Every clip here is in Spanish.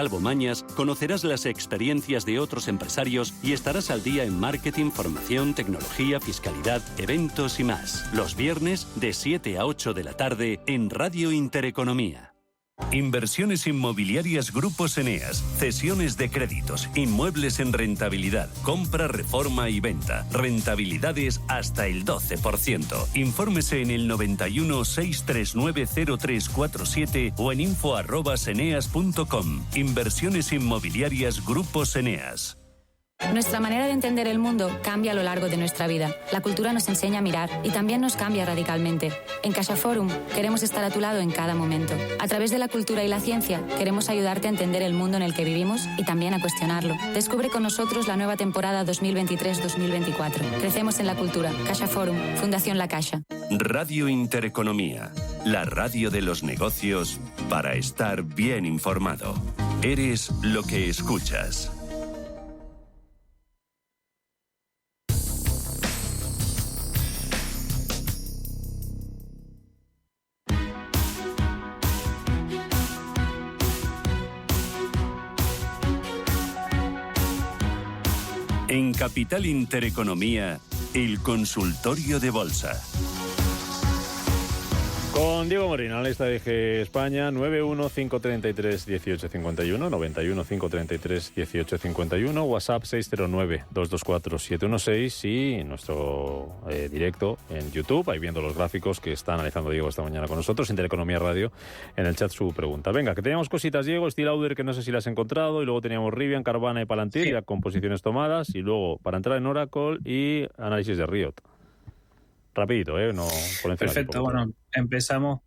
Calvo Mañas, conocerás las experiencias de otros empresarios y estarás al día en marketing, formación, tecnología, fiscalidad, eventos y más. Los viernes de 7 a 8 de la tarde en Radio Intereconomía. Inversiones inmobiliarias Grupos Eneas, cesiones de créditos, inmuebles en rentabilidad, compra, reforma y venta, rentabilidades hasta el 12%. Infórmese en el 91 639 0347 o en info@eneas.com. Inversiones inmobiliarias Grupos Eneas. Nuestra manera de entender el mundo cambia a lo largo de nuestra vida. La cultura nos enseña a mirar y también nos cambia radicalmente. En CaixaForum queremos estar a tu lado en cada momento. A través de la cultura y la ciencia queremos ayudarte a entender el mundo en el que vivimos y también a cuestionarlo. Descubre con nosotros la nueva temporada 2023-2024. Crecemos en la cultura. CaixaForum, Fundación La Caixa. Radio Intereconomía, la radio de los negocios para estar bien informado. Eres lo que escuchas. En Capital Intereconomía, el consultorio de bolsa. Con Diego Morín, analista de IG España, 91-533-1851, 91-533-1851, WhatsApp 609-224-716 y nuestro directo en YouTube, ahí viendo los gráficos que está analizando Diego esta mañana con nosotros, Intereconomía Radio, en el chat su pregunta. Venga, que teníamos cositas, Diego, Steel Lauder, que no sé si las has encontrado, y luego teníamos Rivian, Carvana y Palantir, ya con posiciones tomadas, y luego para entrar en Oracle y análisis de Riot. Rapidito, no por encima. Perfecto, bueno, empezamos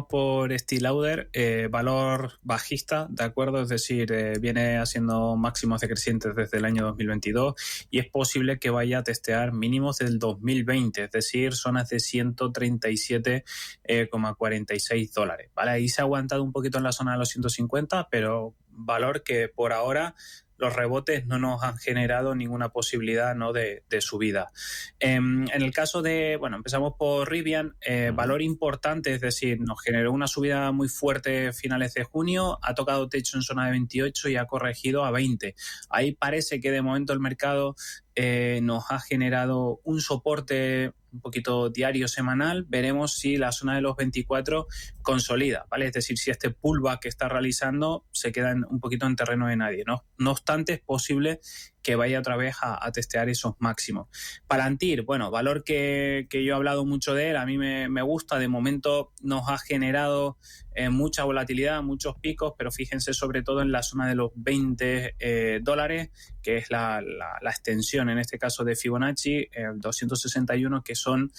por Steel Lauder, valor bajista, ¿de acuerdo? Es decir, viene haciendo máximos decrecientes desde el año 2022 y es posible que vaya a testear mínimos del 2020, es decir, zonas de 137,46 dólares, ¿vale? Ahí se ha aguantado un poquito en la zona de los 150, pero valor que por ahora los rebotes no nos han generado ninguna posibilidad, ¿no?, de subida. En el caso de, bueno, empezamos por Rivian, valor importante, es decir, nos generó una subida muy fuerte a finales de junio, ha tocado techo en zona de 28 y ha corregido a 20. Ahí parece que de momento el mercado nos ha generado un soporte un poquito diario, semanal. Veremos si la zona de los 24 consolida, ¿vale? Es decir, si este pullback que está realizando se queda un poquito en terreno de nadie, ¿no? No obstante, es posible que vaya otra vez a testear esos máximos. Palantir, bueno, valor que yo he hablado mucho de él, a mí me gusta, de momento nos ha generado mucha volatilidad, muchos picos, pero fíjense sobre todo en la zona de los 20 dólares, que es la extensión, en este caso de Fibonacci, 261, que son,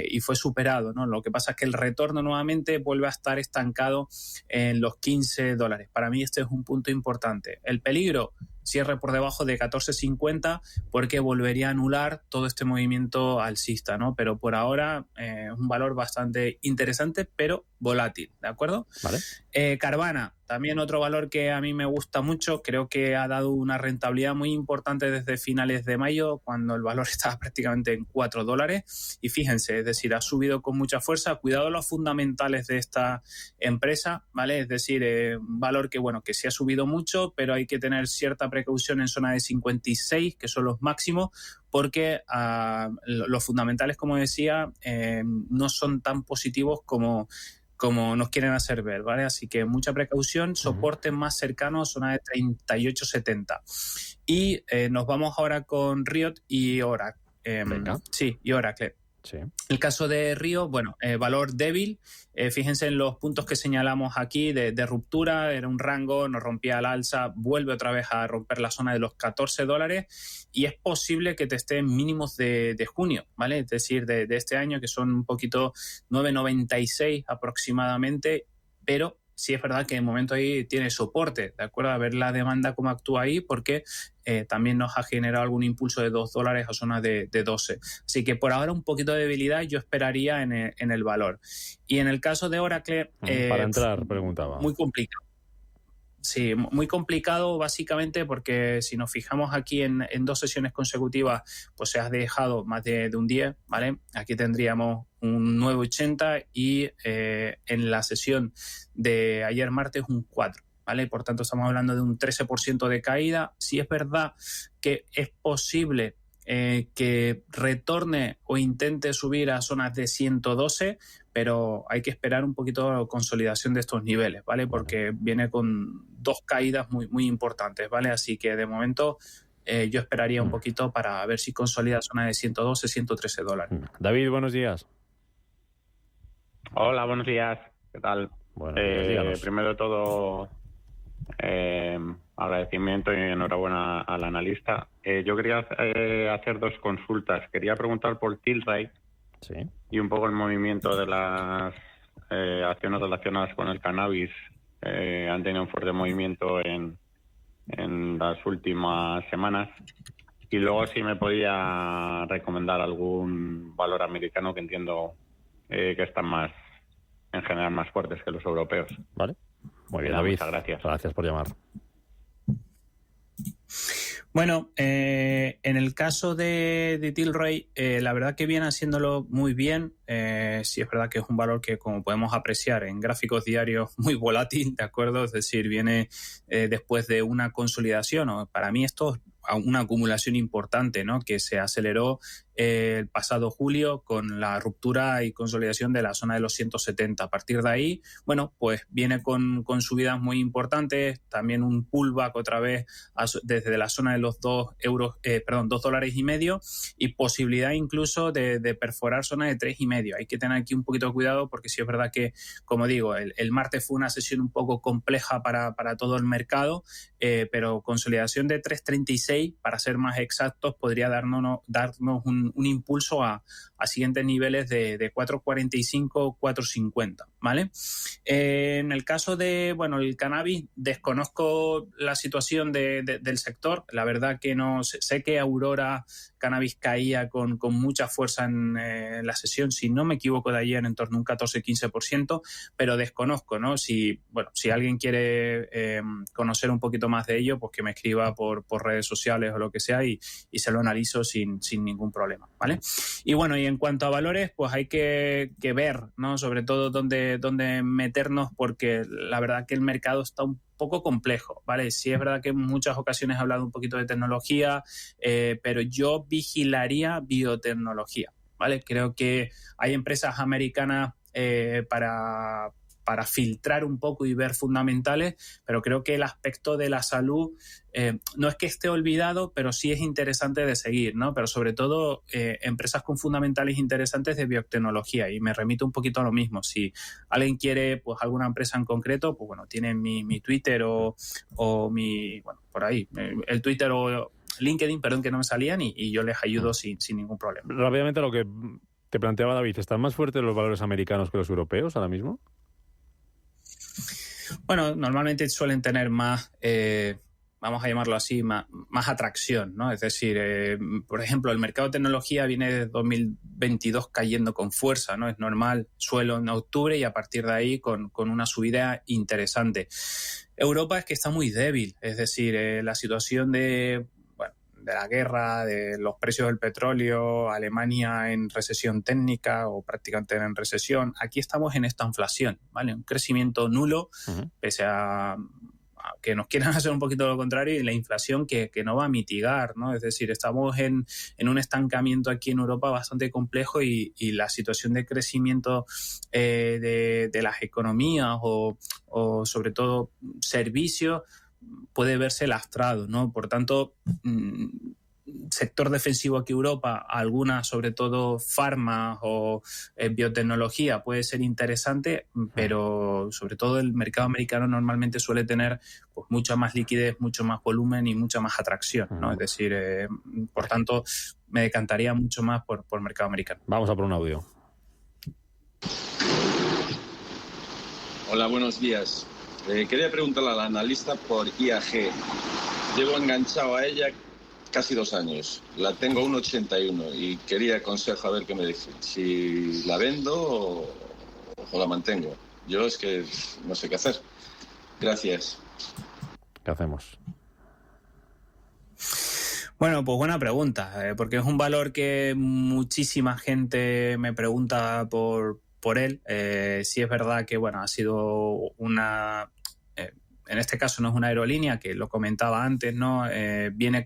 y fue superado, ¿no? Lo que pasa es que el retorno nuevamente vuelve a estar estancado en los 15 dólares. Para mí este es un punto importante. El peligro, cierre por debajo de 14.50 porque volvería a anular todo este movimiento alcista, ¿no? Pero por ahora un valor bastante interesante, pero volátil, ¿de acuerdo? Vale. Carvana, también otro valor que a mí me gusta mucho, creo que ha dado una rentabilidad muy importante desde finales de mayo, cuando el valor estaba prácticamente en 4 dólares, y fíjense, es decir, ha subido con mucha fuerza. Cuidado los fundamentales de esta empresa, ¿vale? Es decir, un valor que, bueno, que sí ha subido mucho, pero hay que tener cierta precaución en zona de 56, que son los máximos, porque los fundamentales, como decía, no son tan positivos como nos quieren hacer ver, ¿vale? Así que mucha precaución, soporte más cercano a zona de 38.70. Y nos vamos ahora con Riot y Oracle. Y Oracle. Sí. El caso de Río, bueno, valor débil. Fíjense en los puntos que señalamos aquí de ruptura, era un rango, nos rompía al alza, vuelve otra vez a romper la zona de los 14 dólares y es posible que teste mínimos de junio, ¿vale? Es decir, de este año, que son un poquito 9.96 aproximadamente, pero sí es verdad que de momento ahí tiene soporte, ¿de acuerdo? A ver la demanda cómo actúa ahí, porque también nos ha generado algún impulso de 2 dólares a zona de 12. Así que por ahora un poquito de debilidad yo esperaría en el valor. Y en el caso de Oracle... para entrar, preguntaba. Muy complicado. Sí, muy complicado básicamente porque si nos fijamos aquí en 2 sesiones consecutivas, pues se ha dejado más de un 10, ¿vale? Aquí tendríamos un 9,80 y en la sesión de ayer martes un 4. ¿vale? Por tanto, estamos hablando de un 13% de caída. Sí es verdad que es posible que retorne o intente subir a zonas de 112, pero hay que esperar un poquito la consolidación de estos niveles, ¿vale? Porque viene con 2 caídas muy, muy importantes, ¿vale? Así que de momento yo esperaría un poquito para ver si consolida zona de 112, 113 dólares. David, buenos días. Hola, buenos días. ¿Qué tal? Buenos días, primero de todo, agradecimiento y enhorabuena al analista. Yo quería hacer 2 consultas. Quería preguntar por Tilray y un poco el movimiento de las acciones relacionadas con el cannabis. Han tenido un fuerte movimiento en las últimas semanas. Y luego si me podía recomendar algún valor americano, que entiendo que están más, en general, más fuertes que los europeos. Vale. Muy bien, David. Muchas gracias. Gracias por llamar. Bueno, en el caso de Tilray, la verdad que viene haciéndolo muy bien. Sí es verdad que es un valor que, como podemos apreciar en gráficos diarios, muy volátil, ¿de acuerdo? Es decir, viene después de una consolidación, o para mí esto es una acumulación importante, ¿no? Que se aceleró el pasado julio con la ruptura y consolidación de la zona de los 170. A partir de ahí, bueno, pues viene con subidas muy importantes, también un pullback otra vez desde la zona de los $2.50 y posibilidad incluso de perforar zona de 3.50. Hay que tener aquí un poquito de cuidado porque sí es verdad que, como digo, el martes fue una sesión un poco compleja para todo el mercado, pero consolidación de 3.36, para ser más exactos, podría darnos un impulso a siguientes niveles de 4.45, 4.50, ¿vale? En el caso de, bueno, el cannabis, desconozco la situación del sector. La verdad que no sé que Aurora Cannabis caía con mucha fuerza en la sesión, si no me equivoco, de ayer en torno a un 14-15%, pero desconozco, ¿no? Si alguien quiere conocer un poquito más de ello, pues que me escriba por redes sociales o lo que sea y se lo analizo sin ningún problema, ¿vale? Y bueno, y en cuanto a valores, pues hay que ver, ¿no? Sobre todo dónde meternos, porque la verdad que el mercado está un poco complejo, ¿vale? Sí es verdad que en muchas ocasiones he hablado un poquito de tecnología, pero yo vigilaría biotecnología, ¿vale? Creo que hay empresas americanas para filtrar un poco y ver fundamentales, pero creo que el aspecto de la salud no es que esté olvidado, pero sí es interesante de seguir, ¿no? Pero sobre todo empresas con fundamentales interesantes de biotecnología, y me remito un poquito a lo mismo. Si alguien quiere, pues, alguna empresa en concreto, pues bueno, tienen mi Twitter o mi, bueno, por ahí, el Twitter o LinkedIn, perdón, que no me salían, y yo les ayudo sin ningún problema. Rápidamente, lo que te planteaba David, ¿están más fuertes los valores americanos que los europeos ahora mismo? Bueno, normalmente suelen tener más, vamos a llamarlo así, más atracción, ¿no? Es decir, por ejemplo, el mercado de tecnología viene de 2022 cayendo con fuerza, ¿no? Es normal, suelo en octubre, y a partir de ahí con una subida interesante. Europa es que está muy débil, es decir, la situación de la guerra, de los precios del petróleo, Alemania en recesión técnica o prácticamente en recesión. Aquí estamos en esta inflación, ¿vale? Un crecimiento nulo, pese a que nos quieran hacer un poquito lo contrario, y la inflación que no va a mitigar, ¿no? Es decir, estamos en un estancamiento aquí en Europa bastante complejo, y la situación de crecimiento de las economías o sobre todo servicios puede verse lastrado, ¿no? Por tanto, sector defensivo aquí en Europa, algunas, sobre todo farma o biotecnología, puede ser interesante, pero sobre todo el mercado americano normalmente suele tener, pues, mucha más liquidez, mucho más volumen y mucha más atracción, ¿no? Es decir, por tanto, me decantaría mucho más por mercado americano. Vamos a por un audio. Hola, buenos días. Quería preguntarle al analista por IAG. Llevo enganchado a ella casi 2 años. La tengo a 1,81 y quería consejo, a ver qué me dice. Si la vendo o la mantengo. Yo es que no sé qué hacer. Gracias. ¿Qué hacemos? Bueno, pues buena pregunta, porque es un valor que muchísima gente me pregunta por él. Sí es verdad que, bueno, ha sido una en este caso no es una aerolínea, que lo comentaba antes, ¿no? Viene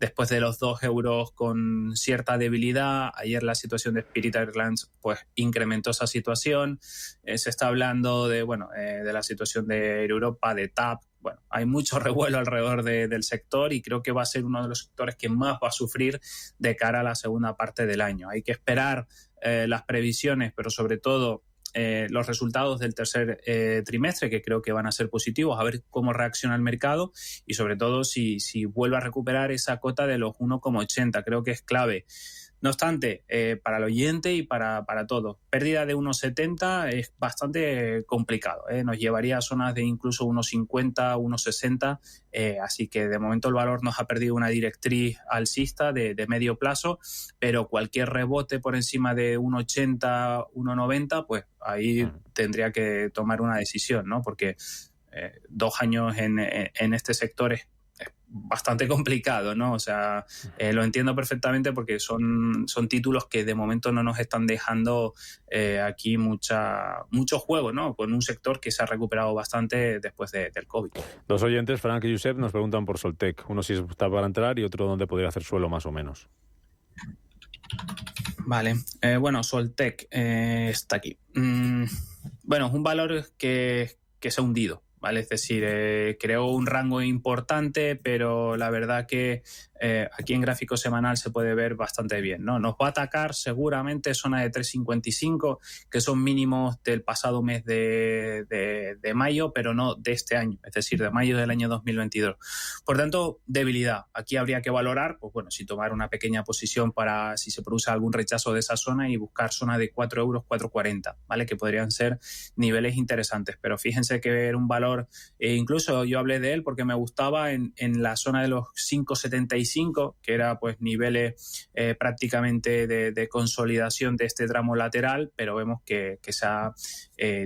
después de los 2 euros con cierta debilidad. Ayer la situación de Spirit Airlines pues incrementó esa situación. Se está hablando de la situación de Air Europa, de TAP. Bueno, hay mucho revuelo alrededor del sector y creo que va a ser uno de los sectores que más va a sufrir de cara a la segunda parte del año. Hay que esperar las previsiones, pero sobre todo los resultados del tercer trimestre, que creo que van a ser positivos, a ver cómo reacciona el mercado y sobre todo si vuelve a recuperar esa cota de los 1,80. Creo que es clave. No obstante, para el oyente y para todos, pérdida de 1,70 es bastante complicado, nos llevaría a zonas de incluso 1,50, 1,60, así que de momento el valor nos ha perdido una directriz alcista de medio plazo, pero cualquier rebote por encima de 1,80, 1,90, pues ahí tendría que tomar una decisión, ¿no? Porque 2 años en este sector es bastante complicado, ¿no? O sea, lo entiendo perfectamente porque son títulos que de momento no nos están dejando aquí mucho juego, ¿no? Con un sector que se ha recuperado bastante después del COVID. 2 oyentes, Frank y Josep, nos preguntan por Soltec. Uno si está para entrar y otro dónde podría hacer suelo más o menos. Vale, Soltec está aquí. Es un valor que se ha hundido, ¿vale? Es decir, creó un rango importante, pero la verdad que aquí en gráfico semanal se puede ver bastante bien, ¿no? Nos va a atacar seguramente zona de 3,55, que son mínimos del pasado mes de mayo, pero no de este año, es decir, de mayo del año 2022. Por tanto, debilidad. Aquí habría que valorar, si tomar una pequeña posición para si se produce algún rechazo de esa zona y buscar zona de 4 euros, 4,40, ¿vale? Que podrían ser niveles interesantes, pero fíjense que era un valor, incluso yo hablé de él porque me gustaba en la zona de los 5,75, que era pues niveles prácticamente de consolidación de este tramo lateral, pero vemos que se ha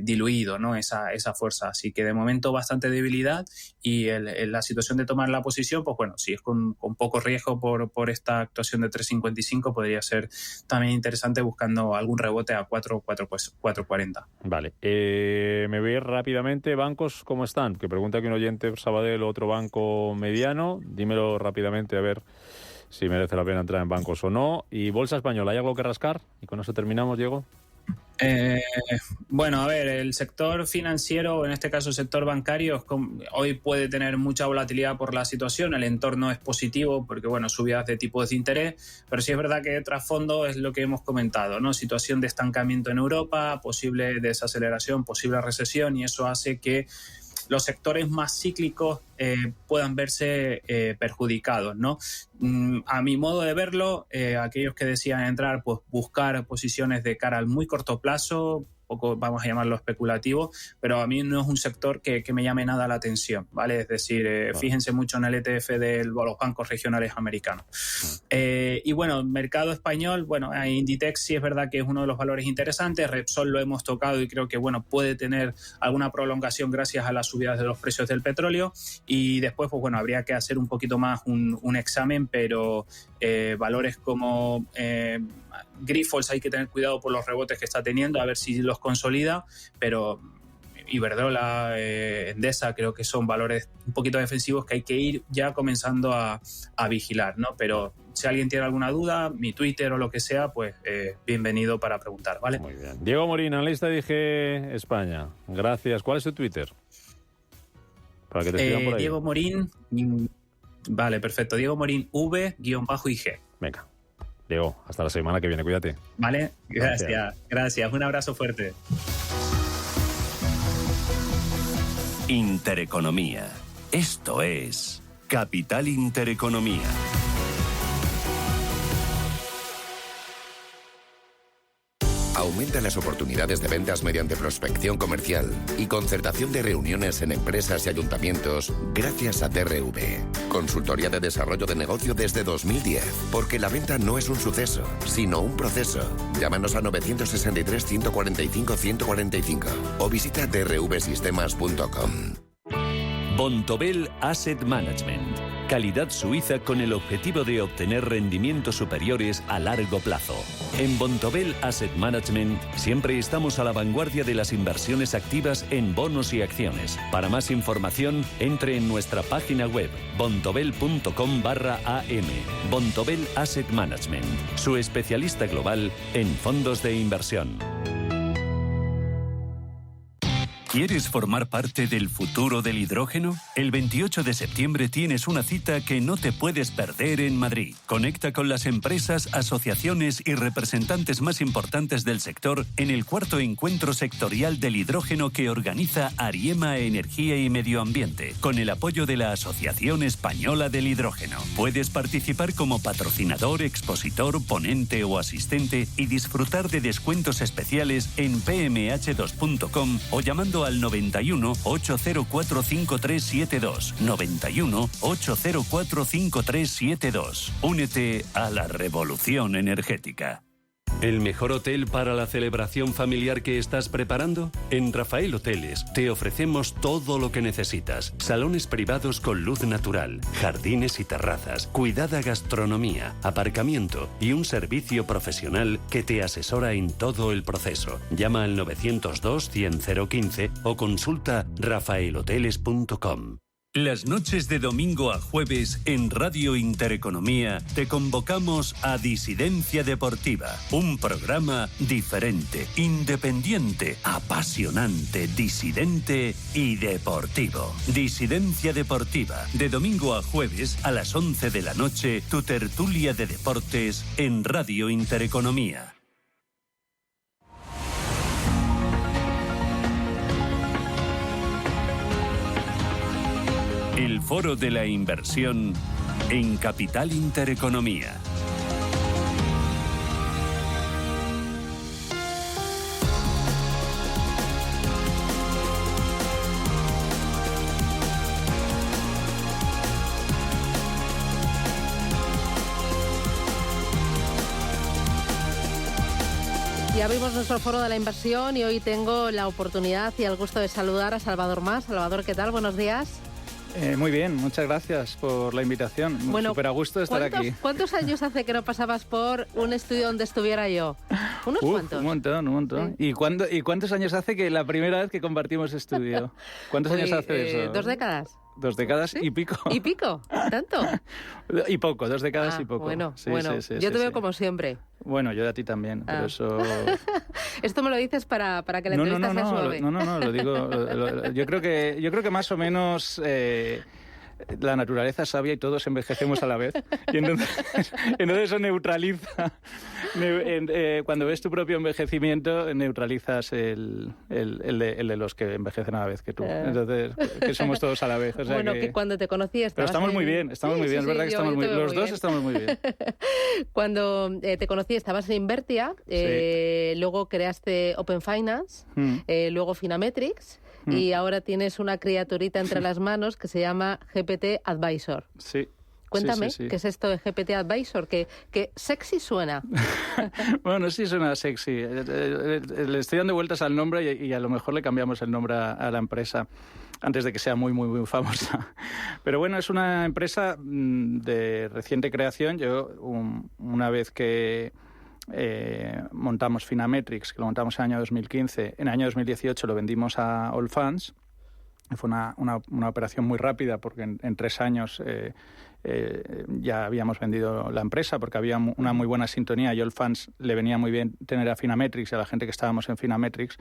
diluido, ¿no? esa fuerza, así que de momento bastante debilidad y la situación de tomar la posición, si es con poco riesgo por esta actuación de 3,55, podría ser también interesante buscando algún rebote a 4,40. Vale, me voy rápidamente. ¿Bancos cómo están? Que pregunta aquí un oyente, Sabadell, otro banco mediano. Dímelo rápidamente a ver si merece la pena entrar en bancos o no. Y bolsa española, ¿hay algo que rascar? Y con eso terminamos, Diego. El sector financiero, en este caso el sector bancario, hoy puede tener mucha volatilidad por la situación, el entorno es positivo porque, subidas de tipos de interés, pero sí es verdad que de trasfondo es lo que hemos comentado, ¿no? Situación de estancamiento en Europa, posible desaceleración, posible recesión, y eso hace que los sectores más cíclicos puedan verse perjudicados, ¿no? A mi modo de verlo, aquellos que decían entrar, pues buscar posiciones de cara al muy corto plazo, poco vamos a llamarlo especulativo, pero a mí no es un sector que me llame nada la atención, ¿vale? Es decir, fíjense mucho en el ETF de los bancos regionales americanos. Mercado español, Inditex sí es verdad que es uno de los valores interesantes, Repsol lo hemos tocado y creo que, puede tener alguna prolongación gracias a las subidas de los precios del petróleo, y después, habría que hacer un poquito más un examen, pero valores como Grifols hay que tener cuidado por los rebotes que está teniendo, a ver si los consolida, pero Iberdrola, Endesa, creo que son valores un poquito defensivos que hay que ir ya comenzando a vigilar, ¿no? Pero si alguien tiene alguna duda, mi Twitter o lo que sea, pues bienvenido para preguntar, ¿vale? Muy bien. Diego Morín, analista de IG España. Gracias. ¿Cuál es tu Twitter? Para que te sigan por ahí. Diego Morín. Vale, perfecto. Diego Morín V-IG. Venga. Diego, hasta la semana que viene. Cuídate. Vale, gracias. Un abrazo fuerte. Intereconomía. Esto es Capital Intereconomía. Aumenta las oportunidades de ventas mediante prospección comercial y concertación de reuniones en empresas y ayuntamientos gracias a DRV. Consultoría de desarrollo de negocio desde 2010. Porque la venta no es un suceso, sino un proceso. Llámanos a 963-145-145 o visita drvsistemas.com. Bontobel Asset Management. Calidad suiza con el objetivo de obtener rendimientos superiores a largo plazo. En Bontobel Asset Management siempre estamos a la vanguardia de las inversiones activas en bonos y acciones. Para más información, entre en nuestra página web bontobel.com/am. Bontobel Asset Management, su especialista global en fondos de inversión. ¿Quieres formar parte del futuro del hidrógeno? El 28 de septiembre tienes una cita que no te puedes perder en Madrid. Conecta con las empresas, asociaciones y representantes más importantes del sector en el 4º Encuentro Sectorial del Hidrógeno que organiza Ariema Energía y Medio Ambiente, con el apoyo de la Asociación Española del Hidrógeno. Puedes participar como patrocinador, expositor, ponente o asistente y disfrutar de descuentos especiales en pmh2.com o llamando al 91 804 5372. 91 804 5372. Únete a la revolución energética. ¿El mejor hotel para la celebración familiar que estás preparando? En Rafael Hoteles te ofrecemos todo lo que necesitas. Salones privados con luz natural, jardines y terrazas, cuidada gastronomía, aparcamiento y un servicio profesional que te asesora en todo el proceso. Llama al 902-100-015 o consulta rafaelhoteles.com. Las noches de domingo a jueves en Radio Intereconomía te convocamos a Disidencia Deportiva, un programa diferente, independiente, apasionante, disidente y deportivo. Disidencia Deportiva, de domingo a jueves a las 11 de la noche, tu tertulia de deportes en Radio Intereconomía. El Foro de la Inversión en Capital Intereconomía. Ya abrimos nuestro Foro de la Inversión y hoy tengo la oportunidad y el gusto de saludar a Salvador Mas. Salvador, ¿qué tal? Buenos días. Muy bien, muchas gracias por la invitación. Bueno, súper a gusto de estar aquí. ¿Cuántos años hace que no pasabas por un estudio donde estuviera yo? ¿Unos cuantos? Un montón. Sí. ¿Y cuántos años hace que la primera vez que compartimos estudio? ¿Cuántos años hace eso? 2 décadas. 2 décadas, ¿sí? Y pico. ¿Y pico? ¿Tanto? Y poco, 2 décadas y poco. Bueno, sí, sí, yo te veo como siempre. Bueno, yo de a ti también, pero eso... Esto me lo dices para que la entrevista sea suave. No, lo digo... Yo creo que más o menos... la naturaleza es sabia y todos envejecemos a la vez. Y entonces eso neutraliza. Cuando ves tu propio envejecimiento, neutralizas el de los que envejecen a la vez que tú. Entonces, que somos todos a la vez. O sea que cuando te conocí estabas... Pero estamos muy bien, es verdad que estamos muy bien. Los dos estamos muy bien. Cuando te conocí estabas en Invertia, luego creaste Open Finance, luego Finametrics... Y ahora tienes una criaturita entre las manos que se llama GPT Advisor. Sí. Cuéntame, sí. ¿qué es esto de GPT Advisor? Que sexy suena. Bueno, sí suena sexy. Le estoy dando vueltas al nombre y a lo mejor le cambiamos el nombre a la empresa antes de que sea muy, muy, muy famosa. Pero bueno, es una empresa de reciente creación. Yo, una vez que... montamos Finametrics, que lo montamos en el año 2015. En el año 2018 lo vendimos a Allfunds. Fue una operación muy rápida porque en 3 años ya habíamos vendido la empresa porque había una muy buena sintonía y Allfunds le venía muy bien tener a Finametrics y a la gente que estábamos en Finametrics.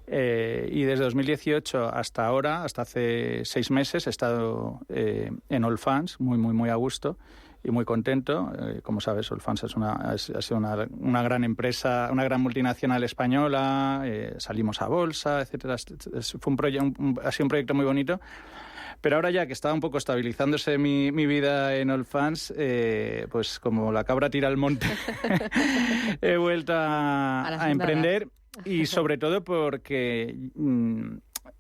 Y desde 2018 hasta ahora, hasta hace 6 meses, he estado en Allfunds muy, muy, muy a gusto y muy contento. Como sabes, Allfunds ha sido una gran empresa, una gran multinacional española, salimos a bolsa, etcétera. Ha sido un proyecto muy bonito. Pero ahora ya que estaba un poco estabilizándose mi vida en Allfunds, pues como la cabra tira al monte, he vuelto a emprender y sobre todo porque...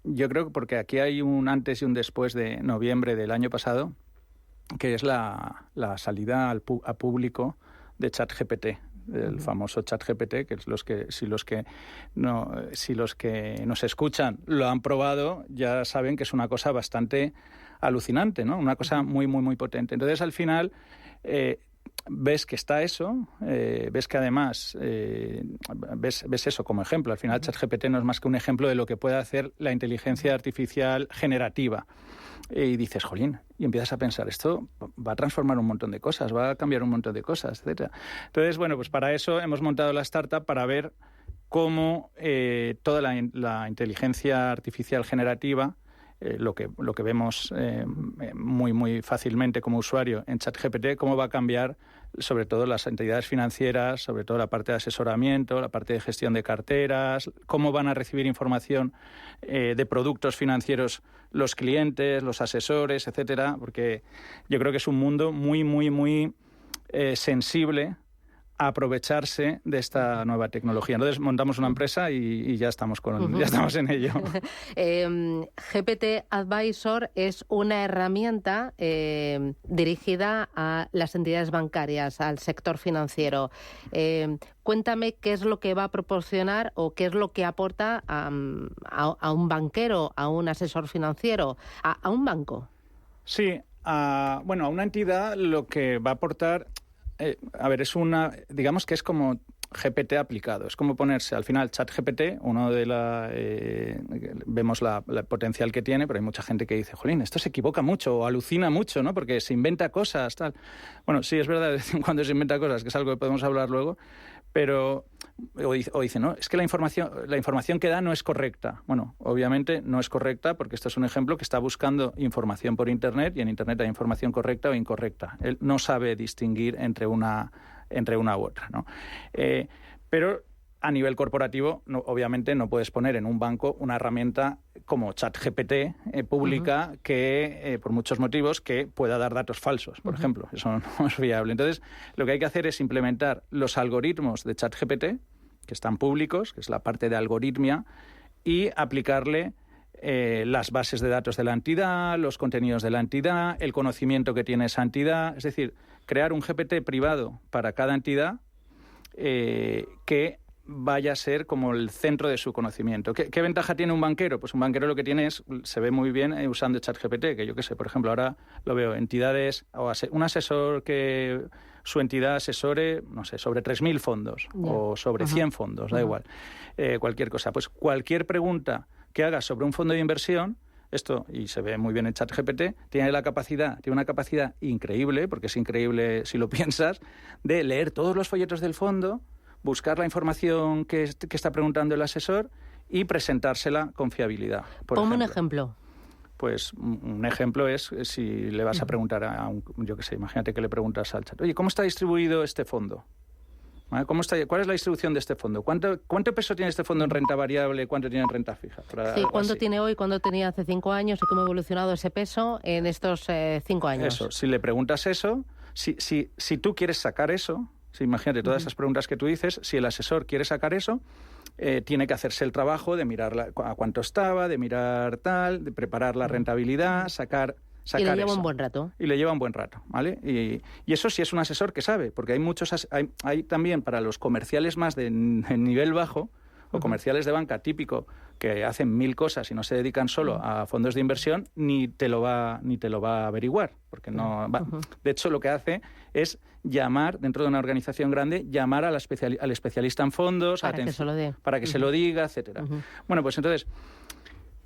yo creo que porque aquí hay un antes y un después de noviembre del año pasado, que es la salida a público de ChatGPT, el famoso ChatGPT, que es si los que nos escuchan lo han probado, ya saben que es una cosa bastante alucinante, ¿no? Una cosa muy, muy, muy potente. Entonces, al final, ves que está eso, ves que además ves eso como ejemplo. Al final, ChatGPT no es más que un ejemplo de lo que puede hacer la inteligencia artificial generativa. Y dices, jolín, y empiezas a pensar, esto va a transformar un montón de cosas, va a cambiar un montón de cosas, etcétera. Entonces, bueno, pues para eso hemos montado la startup, para ver cómo toda la inteligencia artificial generativa, lo que vemos muy, muy fácilmente como usuario en ChatGPT, cómo va a cambiar sobre todo las entidades financieras, sobre todo la parte de asesoramiento, la parte de gestión de carteras, cómo van a recibir información de productos financieros los clientes, los asesores, etcétera, porque yo creo que es un mundo muy, muy, muy sensible a aprovecharse de esta nueva tecnología. Entonces montamos una empresa y ya estamos ya estamos en ello. GPT Advisor es una herramienta dirigida a las entidades bancarias, al sector financiero. Cuéntame qué es lo que va a proporcionar o qué es lo que aporta a un banquero, a un asesor financiero, a un banco. Sí, a una entidad lo que va a aportar... digamos que es como GPT aplicado. Es como ponerse, al final, ChatGPT, vemos el potencial que tiene, pero hay mucha gente que dice, jolín, esto se equivoca mucho o alucina mucho, ¿no? Porque se inventa cosas, tal. Bueno, sí, es verdad, de vez en cuando se inventa cosas, que es algo que podemos hablar luego, pero... O dice, no, es que la información que da no es correcta. Bueno, obviamente no es correcta porque esto es un ejemplo que está buscando información por Internet y en Internet hay información correcta o incorrecta. Él no sabe distinguir entre una u otra, ¿no? Pero a nivel corporativo, obviamente no puedes poner en un banco una herramienta como ChatGPT pública que, por muchos motivos, que pueda dar datos falsos, por ejemplo. Eso no es viable. Entonces, lo que hay que hacer es implementar los algoritmos de ChatGPT, que están públicos, que es la parte de algoritmia, y aplicarle las bases de datos de la entidad, los contenidos de la entidad, el conocimiento que tiene esa entidad. Es decir, crear un GPT privado para cada entidad que vaya a ser como el centro de su conocimiento. ¿Qué ventaja tiene un banquero? Pues un banquero lo que tiene se ve muy bien usando ChatGPT, que yo qué sé, por ejemplo, ahora lo veo, entidades, o un asesor que su entidad asesore, no sé, sobre 3.000 fondos o sobre 100 fondos, da igual, cualquier cosa. Pues cualquier pregunta que haga sobre un fondo de inversión, esto, y se ve muy bien en ChatGPT, tiene una capacidad increíble, porque es increíble si lo piensas, de leer todos los folletos del fondo, buscar la información que está preguntando el asesor y presentársela con fiabilidad. Ponme un ejemplo. Pues un ejemplo es si le vas a preguntar yo qué sé, imagínate que le preguntas al chat, oye, ¿cómo está distribuido este fondo? ¿Vale? ¿Cuál es la distribución de este fondo? ¿Cuánto peso tiene este fondo en renta variable? ¿Cuánto tiene en renta fija? Sí, ¿cuánto tiene hoy? ¿Cuánto tenía hace 5 años? ¿Y cómo ha evolucionado ese peso en estos 5 años? Eso, si le preguntas eso, si tú quieres sacar eso, imagínate todas esas preguntas que tú dices, si el asesor quiere sacar eso, tiene que hacerse el trabajo de mirar a cuánto estaba, de mirar tal, de preparar la rentabilidad, sacar y le lleva eso. un buen rato. Y le lleva un buen rato, ¿vale? Y eso sí es un asesor que sabe, porque hay también para los comerciales más de nivel bajo, o comerciales de banca típico, que hacen 1000 cosas y no se dedican solo a fondos de inversión, ni te lo va a averiguar, porque no va. De hecho, lo que hace es llamar, dentro de una organización grande, llamar al especialista en fondos, para que se lo dé. Para que se lo diga, etcétera. Bueno, pues entonces,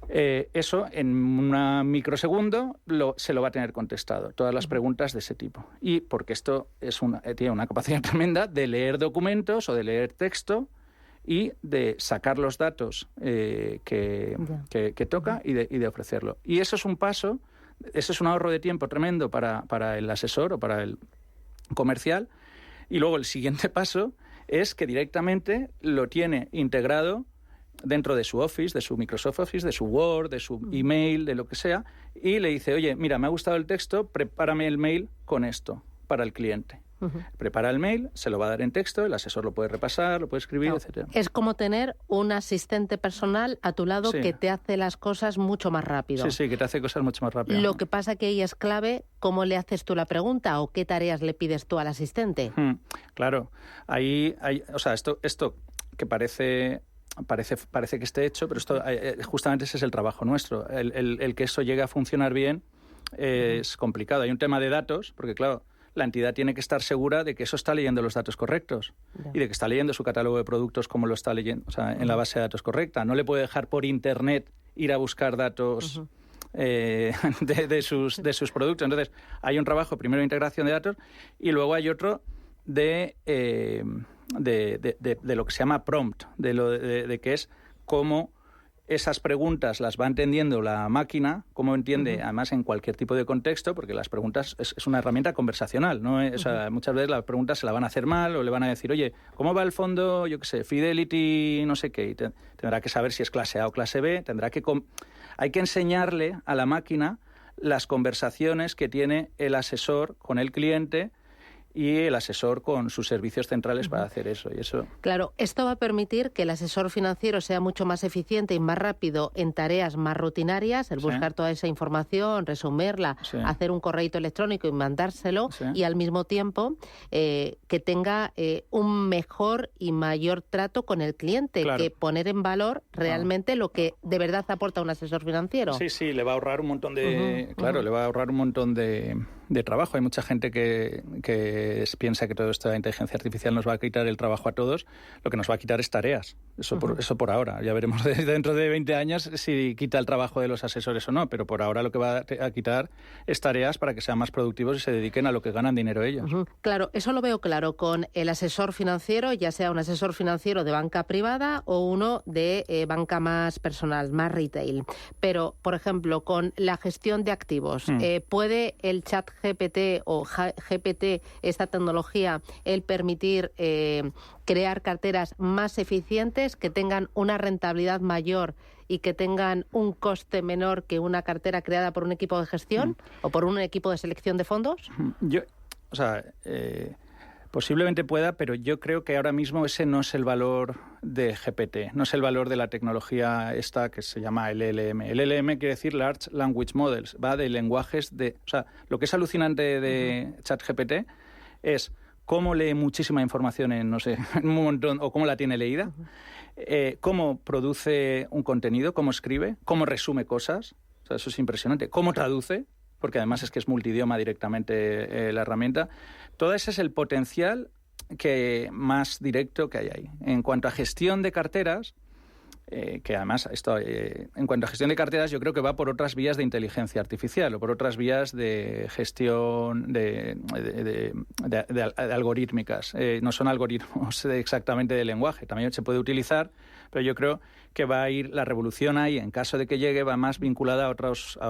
eso en un microsegundo se lo va a tener contestado, todas las preguntas de ese tipo. Y porque esto tiene una capacidad tremenda de leer documentos o de leer texto y de sacar los datos que toca y de ofrecerlo. Y eso es un paso, eso es un ahorro de tiempo tremendo para el asesor o para el comercial. Y luego el siguiente paso es que directamente lo tiene integrado dentro de su Office, de su Microsoft Office, de su Word, de su email, de lo que sea, y le dice, oye, mira, me ha gustado el texto, prepárame el mail con esto para el cliente. Prepara el mail, se lo va a dar en texto, el asesor lo puede repasar, lo puede escribir, etcétera. Es como tener un asistente personal a tu lado que te hace las cosas mucho más rápido. Sí, que te hace cosas mucho más rápido. Lo que pasa que ahí es clave cómo le haces tú la pregunta o qué tareas le pides tú al asistente. Claro, ahí hay, o sea, esto que parece que esté hecho, pero esto justamente ese es el trabajo nuestro, el que eso llegue a funcionar bien es complicado. Hay un tema de datos, porque claro, la entidad tiene que estar segura de que eso está leyendo los datos correctos y de que está leyendo su catálogo de productos como lo está leyendo, o sea, en la base de datos correcta. No le puede dejar por Internet ir a buscar datos de sus productos. Entonces, hay un trabajo primero de integración de datos y luego hay otro de lo que se llama prompt, de que es cómo esas preguntas las va entendiendo la máquina, cómo entiende, además en cualquier tipo de contexto, porque las preguntas es una herramienta conversacional, ¿no? O sea, muchas veces las preguntas se la van a hacer mal o le van a decir, oye, ¿cómo va el fondo, yo qué sé, Fidelity, no sé qué? Y tendrá que saber si es clase A o clase B, hay que enseñarle a la máquina las conversaciones que tiene el asesor con el cliente y el asesor con sus servicios centrales para hacer eso. Y eso. Claro, esto va a permitir que el asesor financiero sea mucho más eficiente y más rápido en tareas más rutinarias, el buscar toda esa información, resumirla, hacer un correíto electrónico y mandárselo, y al mismo tiempo que tenga un mejor y mayor trato con el cliente, que poner en valor realmente lo que de verdad aporta un asesor financiero. Sí, le va a ahorrar un montón de... le va a ahorrar un montón de trabajo. Hay mucha gente que piensa que toda esta inteligencia artificial nos va a quitar el trabajo a todos. Lo que nos va a quitar es tareas. Eso por ahora. Ya veremos dentro de 20 años si quita el trabajo de los asesores o no, pero por ahora lo que va a quitar es tareas para que sean más productivos y se dediquen a lo que ganan dinero ellos. Claro, eso lo veo claro con el asesor financiero, ya sea un asesor financiero de banca privada o uno de banca más personal, más retail. Pero, por ejemplo, con la gestión de activos, ¿puede el chat GPT o GPT, esta tecnología, el permitir crear carteras más eficientes, que tengan una rentabilidad mayor y que tengan un coste menor que una cartera creada por un equipo de gestión o por un equipo de selección de fondos? Posiblemente pueda, pero yo creo que ahora mismo ese no es el valor de GPT, no es el valor de la tecnología esta que se llama LLM. LLM quiere decir Large Language Models, va de lenguajes de... O sea, lo que es alucinante de ChatGPT es cómo lee muchísima información en, no sé, un montón, o cómo la tiene leída, cómo produce un contenido, cómo escribe, cómo resume cosas, o sea, eso es impresionante, cómo traduce, porque además es que es multidioma directamente la herramienta. Todo ese es el potencial más directo que hay ahí. En cuanto a gestión de carteras, que además en cuanto a gestión de carteras yo creo que va por otras vías de inteligencia artificial o por otras vías de gestión de algorítmicas. No son algoritmos exactamente de lenguaje, también se puede utilizar, pero yo creo que va a ir la revolución ahí, en caso de que llegue, va más vinculada a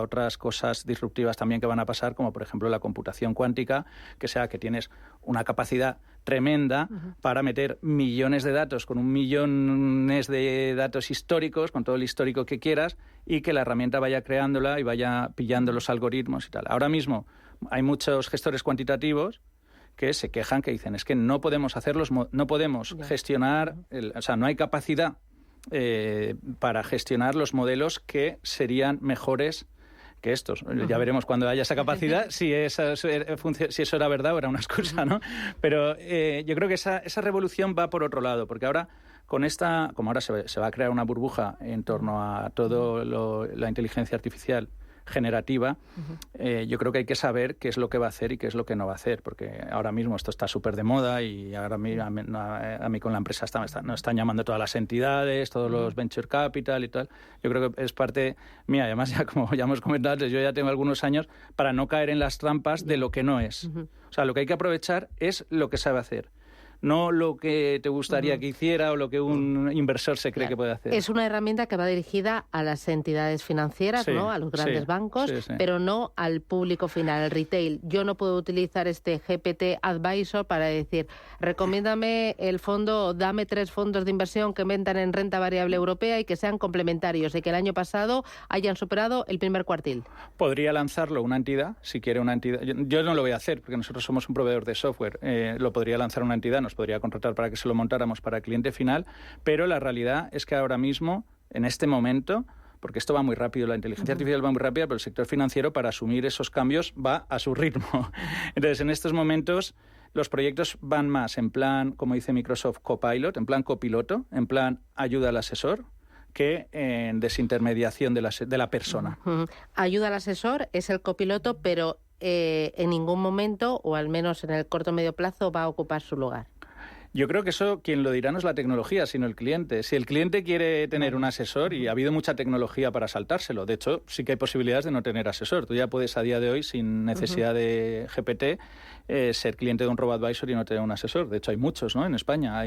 otras cosas disruptivas también que van a pasar, como por ejemplo la computación cuántica, que tienes una capacidad tremenda para meter millones de datos con millones de datos históricos, con todo el histórico que quieras, y que la herramienta vaya creándola y vaya pillando los algoritmos y tal. Ahora mismo hay muchos gestores cuantitativos que se quejan, que dicen, es que no podemos gestionar, no hay capacidad para gestionar los modelos que serían mejores que estos. Ya veremos cuando haya esa capacidad si eso era verdad o era una excusa, ¿no? Pero yo creo que esa revolución va por otro lado, porque ahora como ahora se va a crear una burbuja en torno a todo la inteligencia artificial generativa, yo creo que hay que saber qué es lo que va a hacer y qué es lo que no va a hacer, porque ahora mismo esto está súper de moda y ahora a mí con la empresa nos están llamando todas las entidades, todos los venture capital y tal. Yo creo que es parte mía, además como ya hemos comentado, yo ya tengo algunos años para no caer en las trampas de lo que no es. O sea, lo que hay que aprovechar es lo que sabe hacer, no lo que te gustaría que hiciera o lo que un inversor se cree que puede hacer. Es una herramienta que va dirigida a las entidades financieras, ¿no? A los grandes bancos, pero no al público final, al retail. Yo no puedo utilizar este GPT Advisor para decir, recomiéndame el fondo, dame 3 fondos de inversión que vendan en renta variable europea y que sean complementarios y que el año pasado hayan superado el primer cuartil. Podría lanzarlo una entidad, si quiere una entidad. Yo no lo voy a hacer porque nosotros somos un proveedor de software. Lo podría lanzar una entidad, nos podría contratar para que se lo montáramos para el cliente final, pero la realidad es que ahora mismo, en este momento, porque esto va muy rápido, la inteligencia artificial va muy rápida, pero el sector financiero para asumir esos cambios va a su ritmo. Entonces, en estos momentos, los proyectos van más en plan, como dice Microsoft, copilot, en plan copiloto, en plan ayuda al asesor, que en desintermediación de la persona. Ayuda al asesor, es el copiloto, pero en ningún momento, o al menos en el corto o medio plazo, va a ocupar su lugar. Yo creo que eso quien lo dirá no es la tecnología, sino el cliente. Si el cliente quiere tener un asesor, y ha habido mucha tecnología para saltárselo, de hecho sí que hay posibilidades de no tener asesor. Tú ya puedes a día de hoy, sin necesidad de GPT, ser cliente de un RoboAdvisor y no tener un asesor. De hecho hay muchos, ¿no? En España.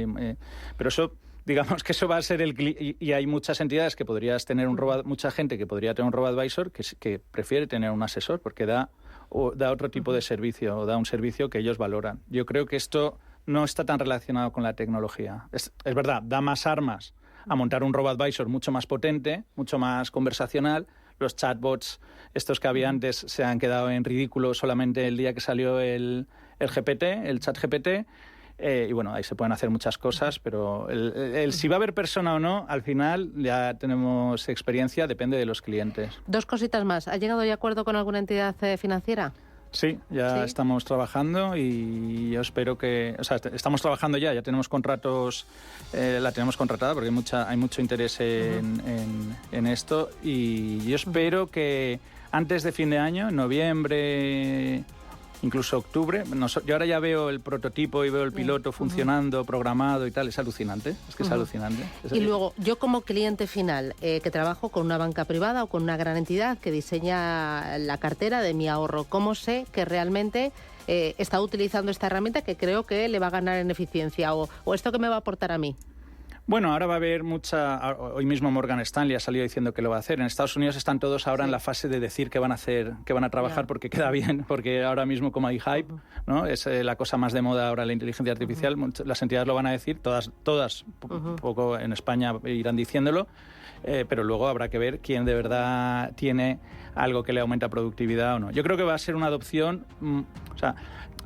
Pero eso, digamos que eso va a ser y hay muchas entidades que podrías tener mucha gente que podría tener un RoboAdvisor que prefiere tener un asesor porque da otro tipo de servicio, o da un servicio que ellos valoran. Yo creo que esto no está tan relacionado con la tecnología. Es verdad, da más armas a montar un RoboAdvisor mucho más potente, mucho más conversacional. Los chatbots, estos que había antes, se han quedado en ridículo solamente el día que salió el GPT, el ChatGPT. Y bueno, ahí se pueden hacer muchas cosas, pero si va a haber persona o no, al final ya tenemos experiencia, depende de los clientes. 2 cositas más. ¿Ha llegado ya a acuerdo con alguna entidad financiera? Sí, ya estamos trabajando y yo espero que... O sea, estamos trabajando ya tenemos contratos, la tenemos contratada porque hay mucho interés en esto y yo espero que antes de fin de año, en noviembre, incluso octubre, yo ahora ya veo el prototipo y veo el piloto funcionando, programado y tal, es alucinante, es alucinante. Y luego, yo como cliente final, que trabajo con una banca privada o con una gran entidad que diseña la cartera de mi ahorro, ¿cómo sé que realmente está utilizando esta herramienta que creo que le va a ganar en eficiencia o esto que me va a aportar a mí? Bueno, ahora va a haber hoy mismo Morgan Stanley ha salido diciendo que lo va a hacer. En Estados Unidos están todos ahora en la fase de decir que van a hacer, que van a trabajar porque queda bien, porque ahora mismo como hay hype, ¿no? Es la cosa más de moda ahora la inteligencia artificial. Las entidades lo van a decir, todas poco en España irán diciéndolo, pero luego habrá que ver quién de verdad tiene algo que le aumenta productividad o no. Yo creo que va a ser una adopción,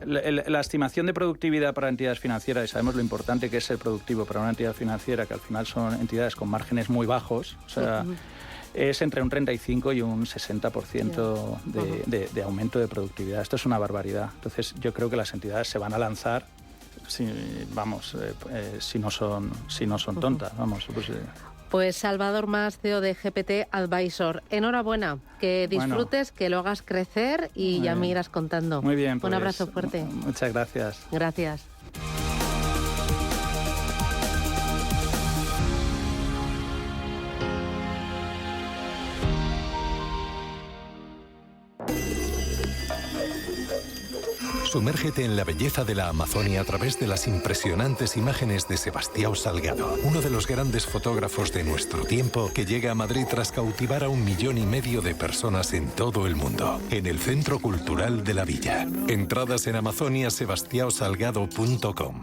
la estimación de productividad para entidades financieras, y sabemos lo importante que es ser productivo para una entidad financiera, que al final son entidades con márgenes muy bajos, es entre un 35 y un 60% de aumento de productividad. Esto es una barbaridad. Entonces yo creo que las entidades se van a lanzar si no son tontas. Pues Salvador Mas, CEO de GPT Advisor. Enhorabuena, que disfrutes, que lo hagas crecer y ya me irás contando. Muy bien. Un abrazo fuerte. Muchas gracias. Gracias. Sumérgete en la belleza de la Amazonia a través de las impresionantes imágenes de Sebastião Salgado, uno de los grandes fotógrafos de nuestro tiempo que llega a Madrid tras cautivar a 1,5 millones de personas en todo el mundo, en el Centro Cultural de la Villa. Entradas en amazoniasebastiausalgado.com.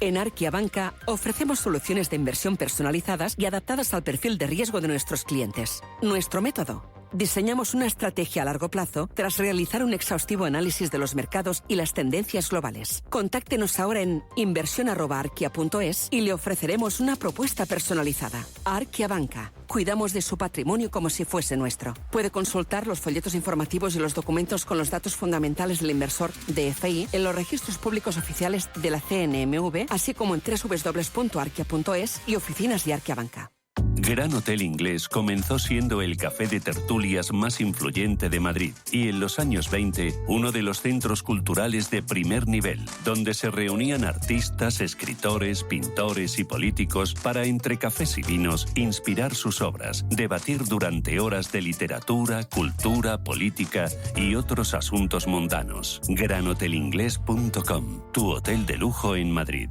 En Arquia Banca ofrecemos soluciones de inversión personalizadas y adaptadas al perfil de riesgo de nuestros clientes. Nuestro método: diseñamos una estrategia a largo plazo tras realizar un exhaustivo análisis de los mercados y las tendencias globales. Contáctenos ahora en inversión@arquia.es y le ofreceremos una propuesta personalizada. Arquia Banca. Cuidamos de su patrimonio como si fuese nuestro. Puede consultar los folletos informativos y los documentos con los datos fundamentales del inversor DFI en los registros públicos oficiales de la CNMV, así como en www.arquia.es y oficinas de Arquia Banca. Gran Hotel Inglés comenzó siendo el café de tertulias más influyente de Madrid y en los años 20 uno de los centros culturales de primer nivel, donde se reunían artistas, escritores, pintores y políticos para, entre cafés y vinos, inspirar sus obras, debatir durante horas de literatura, cultura, política y otros asuntos mundanos. GranHotelInglés.com, tu hotel de lujo en Madrid.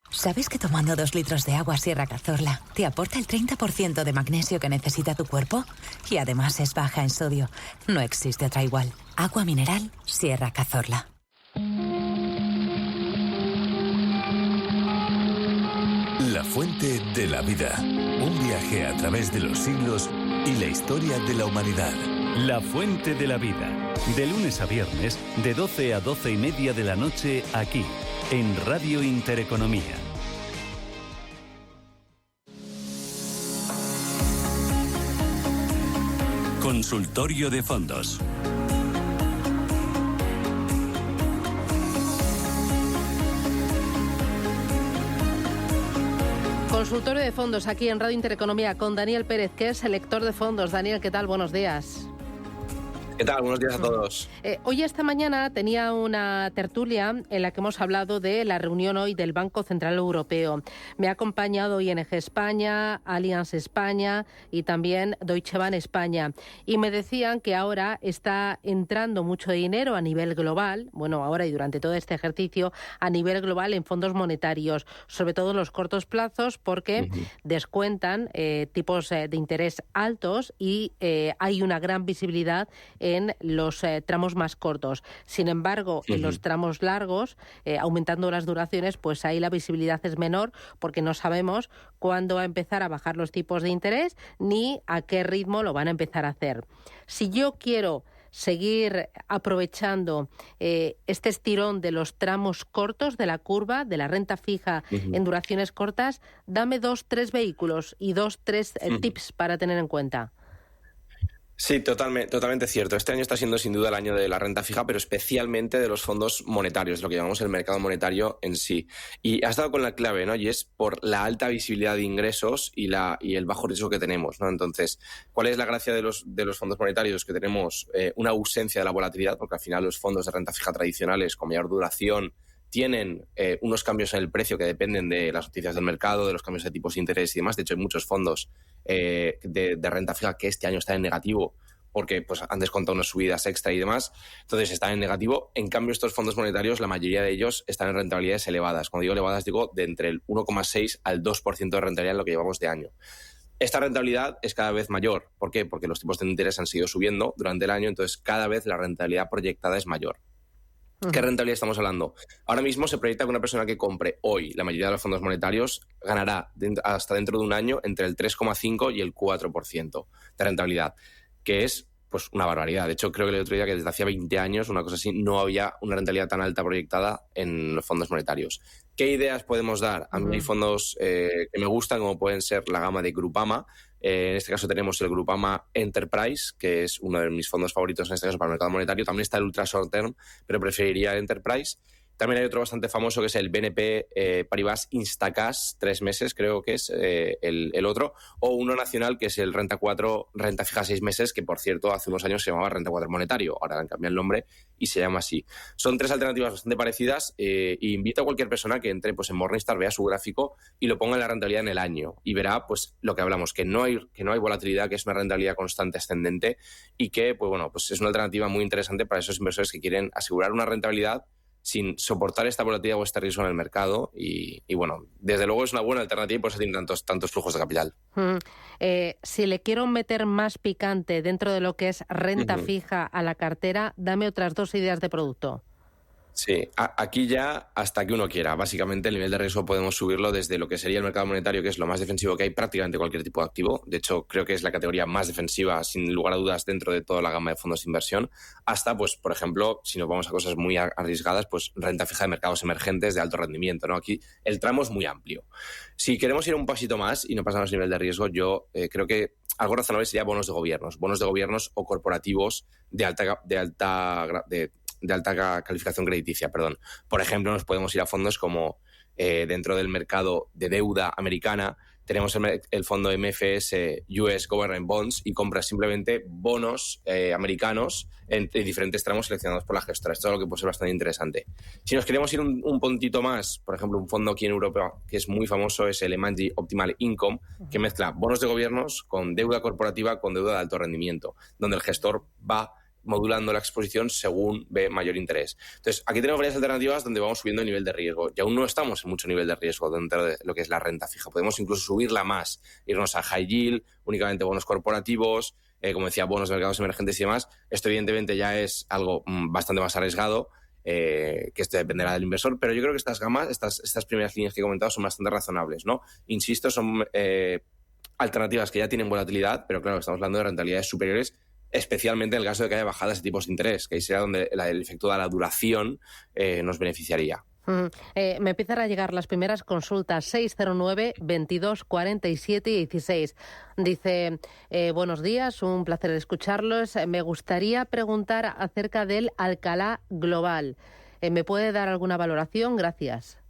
¿Sabes que tomando 2 litros de agua Sierra Cazorla te aporta el 30% de magnesio que necesita tu cuerpo? Y además es baja en sodio. No existe otra igual. Agua mineral Sierra Cazorla. La fuente de la vida. Un viaje a través de los siglos y la historia de la humanidad. La fuente de la vida. De lunes a viernes, de 12 a 12:30 de la noche, aquí, en Radio Intereconomía. Consultorio de fondos. Consultorio de fondos aquí en Radio Intereconomía con Daniel Pérez, que es selector de fondos. Daniel, ¿qué tal? Buenos días. ¿Qué tal? Buenos días a todos. Hoy esta mañana tenía una tertulia en la que hemos hablado de la reunión hoy del Banco Central Europeo. Me ha acompañado ING España, Allianz España y también Deutsche Bank España. Y me decían que ahora está entrando mucho dinero a nivel global, bueno, ahora y durante todo este ejercicio, a nivel global en fondos monetarios, sobre todo en los cortos plazos, porque descuentan tipos de interés altos y hay una gran visibilidad en los tramos más cortos. Sin embargo, en los tramos largos, aumentando las duraciones, pues ahí la visibilidad es menor porque no sabemos cuándo va a empezar a bajar los tipos de interés ni a qué ritmo lo van a empezar a hacer. Si yo quiero seguir aprovechando este estirón de los tramos cortos de la curva, de la renta fija en duraciones cortas, dame 2-3 vehículos y 2-3 tips para tener en cuenta. Sí, totalmente cierto. Este año está siendo sin duda el año de la renta fija, pero especialmente de los fondos monetarios, lo que llamamos el mercado monetario en sí. Y has dado con la clave, ¿no? Y es por la alta visibilidad de ingresos y el bajo riesgo que tenemos, ¿no? Entonces, ¿cuál es la gracia de los fondos monetarios? Que tenemos una ausencia de la volatilidad, porque al final los fondos de renta fija tradicionales con mayor duración tienen unos cambios en el precio que dependen de las noticias del mercado, de los cambios de tipos de interés y demás. De hecho, hay muchos fondos de renta fija que este año están en negativo porque pues, han descontado unas subidas extra y demás. Entonces, están en negativo. En cambio, estos fondos monetarios, la mayoría de ellos están en rentabilidades elevadas. Cuando digo elevadas, digo de entre el 1,6 al 2% de rentabilidad en lo que llevamos de año. Esta rentabilidad es cada vez mayor. ¿Por qué? Porque los tipos de interés han seguido subiendo durante el año, entonces cada vez la rentabilidad proyectada es mayor. ¿Qué rentabilidad estamos hablando? Ahora mismo se proyecta que una persona que compre hoy la mayoría de los fondos monetarios ganará hasta dentro de un año entre el 3,5 y el 4% de rentabilidad, que es pues una barbaridad. De hecho, creo que el otro día que desde hacía 20 años, una cosa así, no había una rentabilidad tan alta proyectada en los fondos monetarios. ¿Qué ideas podemos dar? A mí hay fondos que me gustan, como pueden ser la gama de Groupama. En este caso tenemos el Groupama Enterprise, que es uno de mis fondos favoritos en este caso para el mercado monetario. También está el Ultra Short Term, pero preferiría el Enterprise. También hay otro bastante famoso que es el BNP Paribas Instacash, 3 meses creo que es el otro, o uno nacional que es el Renta 4, Renta Fija 6 meses, que por cierto hace unos años se llamaba Renta 4 Monetario, ahora han cambiado el nombre y se llama así. Son 3 alternativas bastante parecidas e invito a cualquier persona que entre pues, en Morningstar, vea su gráfico y lo ponga en la rentabilidad en el año y verá pues lo que hablamos, que no hay volatilidad, que es una rentabilidad constante ascendente y que pues, bueno, pues es una alternativa muy interesante para esos inversores que quieren asegurar una rentabilidad sin soportar esta volatilidad o este riesgo en el mercado y bueno, desde luego es una buena alternativa y por eso tiene tantos flujos de capital. Si le quiero meter más picante dentro de lo que es renta fija a la cartera, dame otras 2 ideas de producto. Sí, aquí ya hasta que uno quiera. Básicamente el nivel de riesgo podemos subirlo desde lo que sería el mercado monetario, que es lo más defensivo que hay prácticamente cualquier tipo de activo. De hecho, creo que es la categoría más defensiva, sin lugar a dudas, dentro de toda la gama de fondos de inversión. Hasta, pues, por ejemplo, si nos vamos a cosas muy arriesgadas, pues renta fija de mercados emergentes de alto rendimiento, ¿no? Aquí el tramo es muy amplio. Si queremos ir un pasito más y no pasarnos nivel de riesgo, yo creo que algo razonable sería bonos de gobiernos o corporativos de alta calificación crediticia, perdón. Por ejemplo, nos podemos ir a fondos como dentro del mercado de deuda americana, tenemos el fondo MFS US Government Bonds y compras simplemente bonos americanos en diferentes tramos seleccionados por la gestora. Esto es algo que puede ser bastante interesante. Si nos queremos ir un puntito más, por ejemplo, un fondo aquí en Europa que es muy famoso es el Emanji Optimal Income, que mezcla bonos de gobiernos con deuda corporativa, con deuda de alto rendimiento, donde el gestor va modulando la exposición según ve mayor interés. Entonces, aquí tenemos varias alternativas donde vamos subiendo el nivel de riesgo. Y aún no estamos en mucho nivel de riesgo dentro de lo que es la renta fija. Podemos incluso subirla más, irnos a high yield, únicamente bonos corporativos, como decía, bonos de mercados emergentes y demás. Esto evidentemente ya es algo bastante más arriesgado, que esto dependerá del inversor, pero yo creo que estas gamas, estas primeras líneas que he comentado son bastante razonables, ¿no? Insisto, son alternativas que ya tienen volatilidad, pero claro, estamos hablando de rentabilidades superiores, especialmente en el caso de que haya bajadas de tipos de interés, que ahí será donde el efecto de la duración nos beneficiaría. Me empiezan a llegar las primeras consultas. 609 22 47 16. Dice, buenos días, un placer escucharlos. Me gustaría preguntar acerca del Alcalá Global. ¿Me puede dar alguna valoración? Gracias.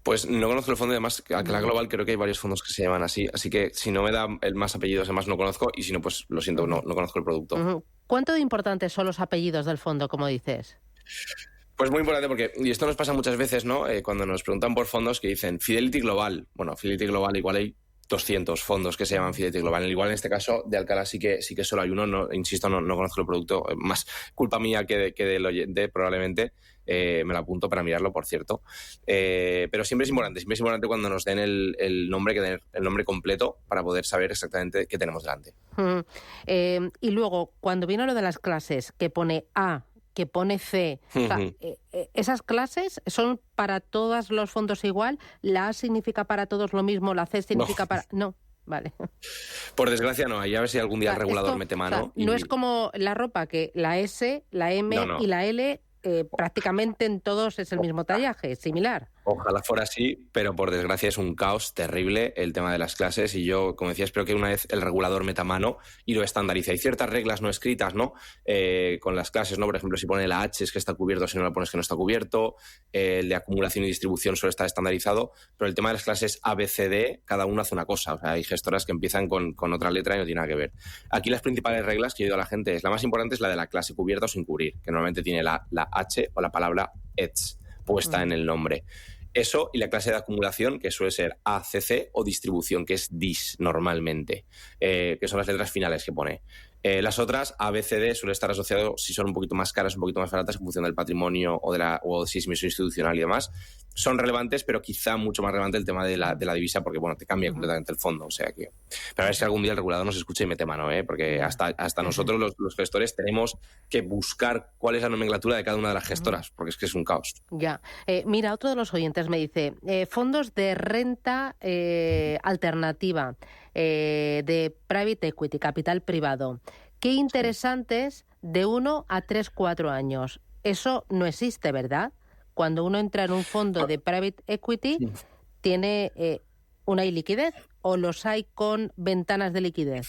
Pues no conozco el fondo, además, la Global creo que hay varios fondos que se llaman así que si no me da el más apellidos, además no conozco, y si no, pues lo siento, no conozco el producto. ¿Cuánto de importantes son los apellidos del fondo, como dices? Pues muy importante porque, y esto nos pasa muchas veces, ¿no? Cuando nos preguntan por fondos que dicen Fidelity Global. Bueno, Fidelity Global igual hay 200 fondos que se llaman Fidelity Global. Igual en este caso de Alcalá sí que solo hay uno, insisto, no conozco el producto, más culpa mía que del oyente probablemente. Me lo apunto para mirarlo, por cierto. Pero siempre es importante cuando nos den el nombre, que den el nombre completo para poder saber exactamente qué tenemos delante. Y luego, cuando viene lo de las clases, que pone A, que pone C, o sea, ¿esas clases son para todos los fondos igual? ¿La A significa para todos lo mismo? ¿La C significa para...? No. Vale. Por desgracia no, y a ver si algún día el regulador mete mano. No es como la ropa, que la S, la M y la L prácticamente en todos es el mismo tallaje, similar. Ojalá fuera así, pero por desgracia es un caos terrible el tema de las clases, y yo, como decía, espero que una vez el regulador meta mano y lo estandarice. Hay ciertas reglas no escritas, ¿no? Con las clases, ¿no? Por ejemplo, si pone la H es que está cubierto, si no la pones que no está cubierto. El de acumulación y distribución suele estar estandarizado, pero el tema de las clases A, B, C, D, cada uno hace una cosa. O sea, hay gestoras que empiezan con otra letra y no tiene nada que ver. Aquí las principales reglas que yo digo a la gente es, la más importante es la de la clase cubierta o sin cubrir, que normalmente tiene la H o la palabra ETS puesta en el nombre. Eso y la clase de acumulación, que suele ser ACC, o distribución, que es DIS normalmente, que son las letras finales que pone. Las otras, ABCD, suele estar asociado, si son un poquito más caras, un poquito más baratas, en función del patrimonio o si es emisión institucional y demás. Son relevantes, pero quizá mucho más relevante el tema de la divisa, porque bueno, te cambia completamente el fondo. O sea que, pero a ver si algún día el regulador nos escucha y mete mano, porque hasta nosotros los gestores tenemos que buscar cuál es la nomenclatura de cada una de las gestoras, porque es que es un caos. Ya. Mira, otro de los oyentes me dice, fondos de renta alternativa, de private equity, capital privado. Qué interesantes de 1 a 3, 4 años. Eso no existe, ¿verdad? Cuando uno entra en un fondo de private equity, ¿tiene una iliquidez o los hay con ventanas de liquidez?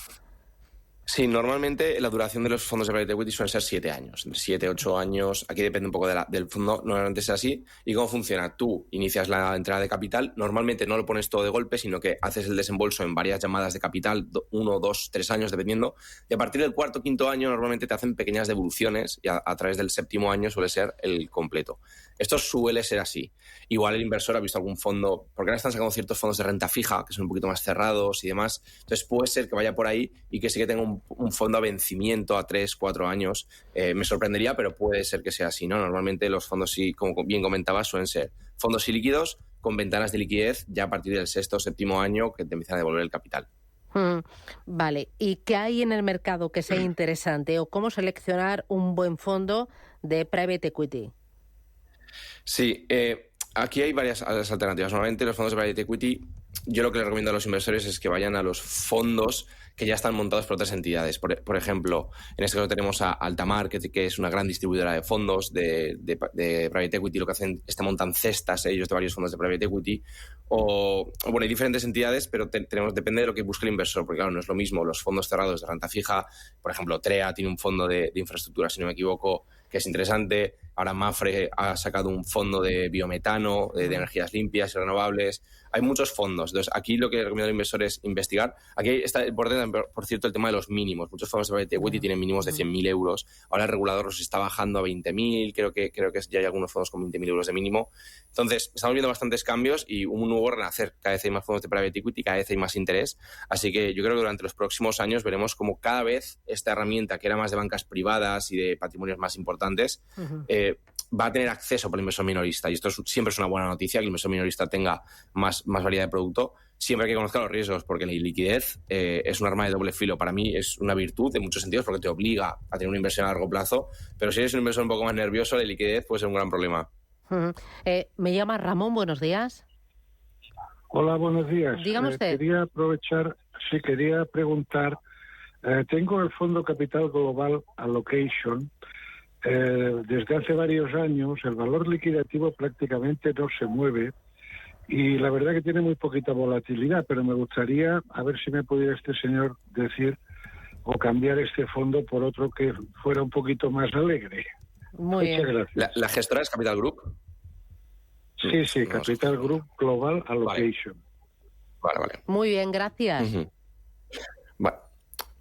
Sí, normalmente la duración de los fondos de private equity suelen ser 7 años, entre 7 8 años. Aquí depende un poco del fondo, normalmente es así. ¿Y cómo funciona? Tú inicias la entrada de capital, normalmente no lo pones todo de golpe, sino que haces el desembolso en varias llamadas de capital, 1, 2, 3 años, dependiendo. Y a partir del 4º, 5º año normalmente te hacen pequeñas devoluciones y a través del 7º año suele ser el completo. Esto suele ser así. Igual el inversor ha visto algún fondo, porque ahora están sacando ciertos fondos de renta fija que son un poquito más cerrados y demás. Entonces puede ser que vaya por ahí y que sí que tenga un fondo a vencimiento a 3, 4 años. Me sorprendería, pero puede ser que sea así, ¿no? Normalmente los fondos, sí, como bien comentabas, suelen ser fondos ilíquidos con ventanas de liquidez ya a partir del 6º o 7º año que te empiezan a devolver el capital. Vale. ¿Y qué hay en el mercado que sea interesante? ¿O cómo seleccionar un buen fondo de private equity? Sí, aquí hay varias alternativas. Normalmente los fondos de private equity, yo lo que les recomiendo a los inversores es que vayan a los fondos que ya están montados por otras entidades. Por ejemplo, en este caso tenemos a Altamar, que es una gran distribuidora de fondos de private equity. Lo que hacen es que montan cestas ellos de varios fondos de private equity. O bueno, hay diferentes entidades, pero depende de lo que busque el inversor, porque claro, no es lo mismo los fondos cerrados de renta fija. Por ejemplo, TREA tiene un fondo de infraestructura, si no me equivoco, que es interesante. Ahora Mafre ha sacado un fondo de biometano, de energías limpias y renovables. Hay muchos fondos. Entonces, aquí lo que recomiendo al inversor es investigar. Aquí está importante, por cierto, el tema de los mínimos. Muchos fondos de private equity tienen mínimos de 100.000 euros. Ahora el regulador los está bajando a 20.000. Creo que ya hay algunos fondos con 20.000 euros de mínimo. Entonces, estamos viendo bastantes cambios y un nuevo renacer. Cada vez hay más fondos de private equity, cada vez hay más interés. Así que yo creo que durante los próximos años veremos como cada vez esta herramienta, que era más de bancas privadas y de patrimonios más importantes, va a tener acceso para el inversor minorista. Y esto siempre es una buena noticia, que el inversor minorista tenga más variedad de producto, siempre hay que conocer los riesgos, porque la liquidez es un arma de doble filo. Para mí es una virtud en muchos sentidos, porque te obliga a tener una inversión a largo plazo, pero si eres un inversor un poco más nervioso, la liquidez puede ser un gran problema. Me llama Ramón, buenos días. Hola, buenos días. Dígame usted. Quería preguntar, tengo el Fondo Capital Global Allocation. Desde hace varios años el valor liquidativo prácticamente no se mueve y la verdad que tiene muy poquita volatilidad, pero me gustaría a ver si me pudiera este señor decir o cambiar este fondo por otro que fuera un poquito más alegre. Muy bien. Muchas gracias. ¿La gestora es Capital Group? Sí, Capital Group Global Allocation. Vale. Muy bien, gracias. Vale.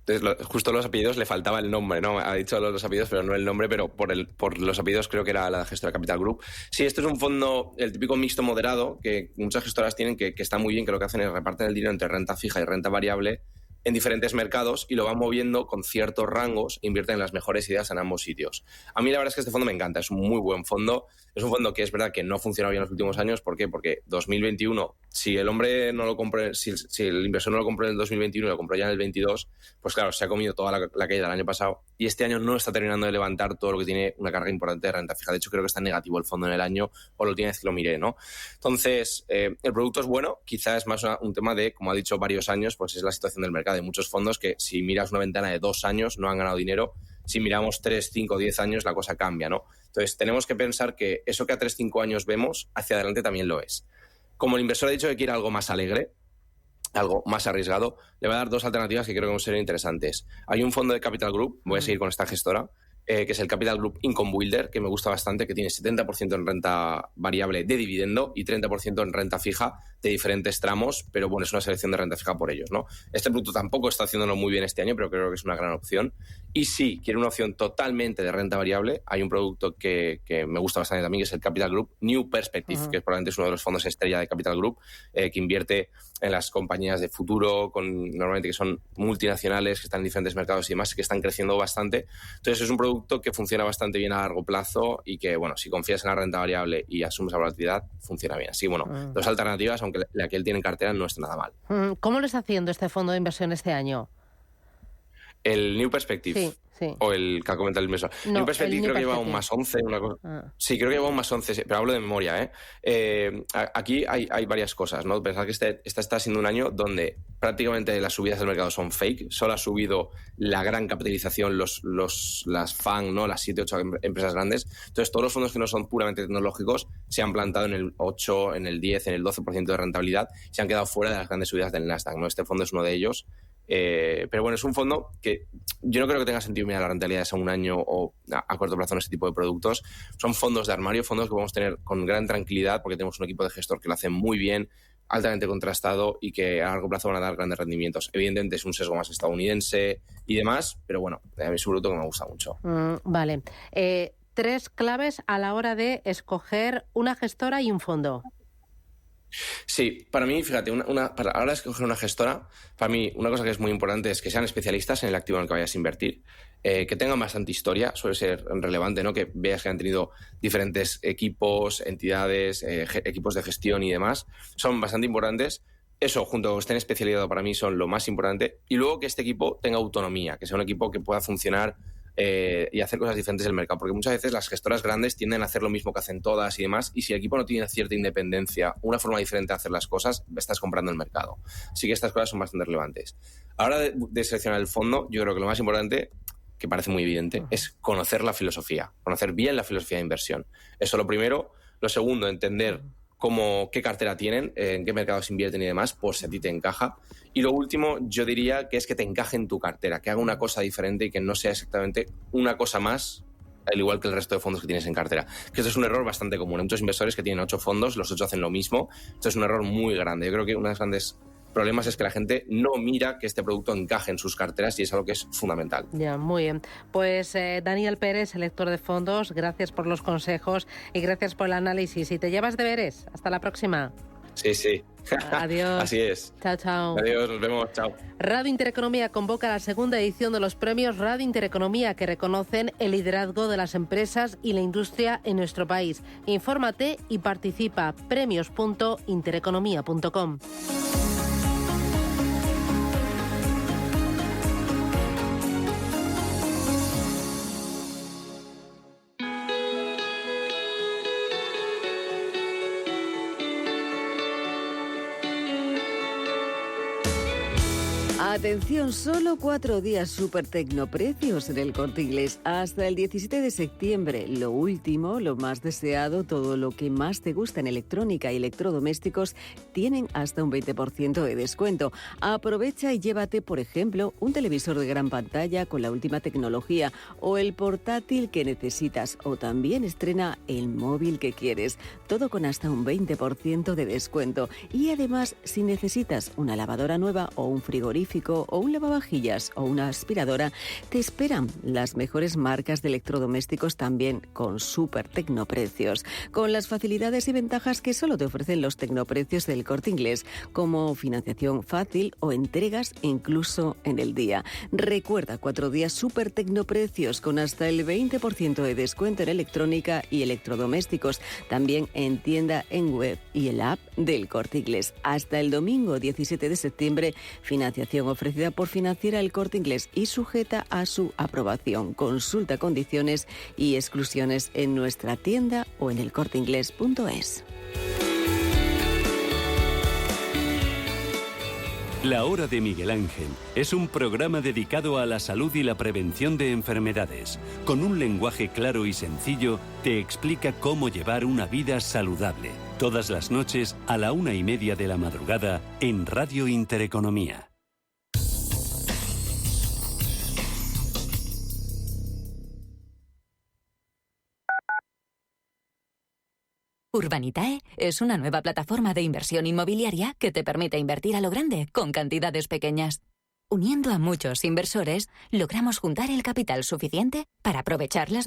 Entonces, justo los apellidos le faltaba el nombre, ¿no? Ha dicho los apellidos, pero no el nombre, pero por los apellidos creo que era la gestora Capital Group. Sí, esto es un fondo, el típico mixto moderado, que muchas gestoras tienen, que está muy bien, que lo que hacen es reparten el dinero entre renta fija y renta variable en diferentes mercados y lo van moviendo con ciertos rangos, invierten en las mejores ideas en ambos sitios. A mí la verdad es que este fondo me encanta, es un muy buen fondo. Es un fondo que es verdad que no ha funcionado bien en los últimos años. ¿Por qué? Porque 2021, si el hombre no lo compró, si el inversor no lo compró en el 2021 y lo compró ya en el 22, pues claro, se ha comido toda la caída del año pasado y este año no está terminando de levantar todo lo que tiene una carga importante de renta fija. De hecho, creo que está en negativo el fondo en el año, o lo tiene, que lo miré, ¿no? Entonces, el producto es bueno, quizás es más un tema de, como ha dicho, varios años, pues es la situación del mercado. Hay muchos fondos que si miras una ventana de 2 años no han ganado dinero. Si miramos 3, 5, 10 años, la cosa cambia, ¿no? Entonces, tenemos que pensar que eso que a 3, 5 años vemos, hacia adelante también lo es. Como el inversor ha dicho que quiere algo más alegre, algo más arriesgado, le va a dar 2 alternativas que creo que ser interesantes. Hay un fondo de Capital Group, voy a seguir con esta gestora, que es el Capital Group Income Builder, que me gusta bastante, que tiene 70% en renta variable de dividendo y 30% en renta fija de diferentes tramos, pero bueno, es una selección de renta fija por ellos, ¿no? Este producto tampoco está haciéndolo muy bien este año, pero creo que es una gran opción. Y si quiere una opción totalmente de renta variable, hay un producto que me gusta bastante también, que es el Capital Group New Perspective, que probablemente es uno de los fondos estrella de Capital Group, que invierte en las compañías de futuro, normalmente que son multinacionales, que están en diferentes mercados y demás, que están creciendo bastante. Entonces es un producto que funciona bastante bien a largo plazo y que, bueno, si confías en la renta variable y asumes la volatilidad, funciona bien. Así, bueno, 2 alternativas, aunque la que él tiene en cartera no está nada mal. ¿Cómo lo está haciendo este fondo de inversión este año? El New Perspective. Sí. O el que ha comentado el inversor. No, New Perspective creo que lleva un más 11. Sí, creo que lleva un más 11, pero hablo de memoria. Aquí hay varias cosas, ¿no? Pensar que este está siendo un año donde prácticamente las subidas del mercado son fake. Solo ha subido la gran capitalización, las FANG, ¿no? Las 7, 8 empresas grandes. Entonces, todos los fondos que no son puramente tecnológicos se han plantado en el 8, en el 10, en el 12% de rentabilidad. Se han quedado fuera de las grandes subidas del Nasdaq, ¿no? Este fondo es uno de ellos. Pero bueno, es un fondo que yo no creo que tenga sentido mirar la rentabilidad a un año o a corto plazo en este tipo de productos. Son fondos de armario, fondos que podemos tener con gran tranquilidad porque tenemos un equipo de gestor que lo hace muy bien, altamente contrastado y que a largo plazo van a dar grandes rendimientos. Evidentemente es un sesgo más estadounidense y demás, pero bueno, a mí es un producto que me gusta mucho. Vale. 3 claves a la hora de escoger una gestora y un fondo. Sí, para mí, fíjate, para la hora de escoger una gestora, para mí una cosa que es muy importante es que sean especialistas en el activo en el que vayas a invertir, que tengan bastante historia, suele ser relevante, ¿no? Que veas que han tenido diferentes equipos, entidades, equipos de gestión y demás, son bastante importantes. Eso, junto con que estén especializados, para mí son lo más importante. Y luego que este equipo tenga autonomía, que sea un equipo que pueda funcionar y hacer cosas diferentes en el mercado, porque muchas veces las gestoras grandes tienden a hacer lo mismo que hacen todas y demás, y si el equipo no tiene cierta independencia, una forma diferente de hacer las cosas, estás comprando el mercado. Así que estas cosas son bastante relevantes. A la hora de seleccionar el fondo, yo creo que lo más importante, que parece muy evidente, es conocer la filosofía, conocer bien la filosofía de inversión. Eso lo primero. Lo segundo, entender qué cartera tienen, en qué mercados invierten y demás, por si a ti te encaja. Y lo último, yo diría que es que te encaje en tu cartera, que haga una cosa diferente y que no sea exactamente una cosa más, al igual que el resto de fondos que tienes en cartera. Que esto es un error bastante común. Hay muchos inversores que tienen 8 fondos, los 8 hacen lo mismo. Esto es un error muy grande. Yo creo que uno de los grandes problemas es que la gente no mira que este producto encaje en sus carteras y es algo que es fundamental. Ya, muy bien. Pues Daniel Pérez, selector de fondos, gracias por los consejos y gracias por el análisis. Y te llevas deberes. Hasta la próxima. Sí. Adiós. Así es. Chao. Adiós, nos vemos. Chao. Radio Intereconomía convoca la segunda edición de los premios Radio Intereconomía que reconocen el liderazgo de las empresas y la industria en nuestro país. Infórmate y participa. premios.intereconomía.com. Atención, solo 4 días super tecnoprecios en el Corte Inglés. Hasta el 17 de septiembre. Lo último, lo más deseado, todo lo que más te gusta en electrónica y electrodomésticos tienen hasta un 20% de descuento. Aprovecha y llévate, por ejemplo, un televisor de gran pantalla con la última tecnología o el portátil que necesitas, o también estrena el móvil que quieres. Todo con hasta un 20% de descuento. Y además, si necesitas una lavadora nueva o un frigorífico o un lavavajillas o una aspiradora, te esperan las mejores marcas de electrodomésticos también con súper tecnoprecios, con las facilidades y ventajas que solo te ofrecen los tecnoprecios del Corte Inglés, como financiación fácil o entregas incluso en el día. Recuerda, 4 días súper tecnoprecios con hasta el 20% de descuento en electrónica y electrodomésticos, también en tienda, en web y el app del Corte Inglés. Hasta el domingo 17 de septiembre, financiación ofrecida por Financiera El Corte Inglés y sujeta a su aprobación. Consulta condiciones y exclusiones en nuestra tienda o en elcorteinglés.es. La Hora de Miguel Ángel es un programa dedicado a la salud y la prevención de enfermedades. Con un lenguaje claro y sencillo, te explica cómo llevar una vida saludable. Todas las noches a la 1:30 de la madrugada en Radio Intereconomía. Urbanitae es una nueva plataforma de inversión inmobiliaria que te permite invertir a lo grande con cantidades pequeñas. Uniendo a muchos inversores, logramos juntar el capital suficiente para aprovechar las mejores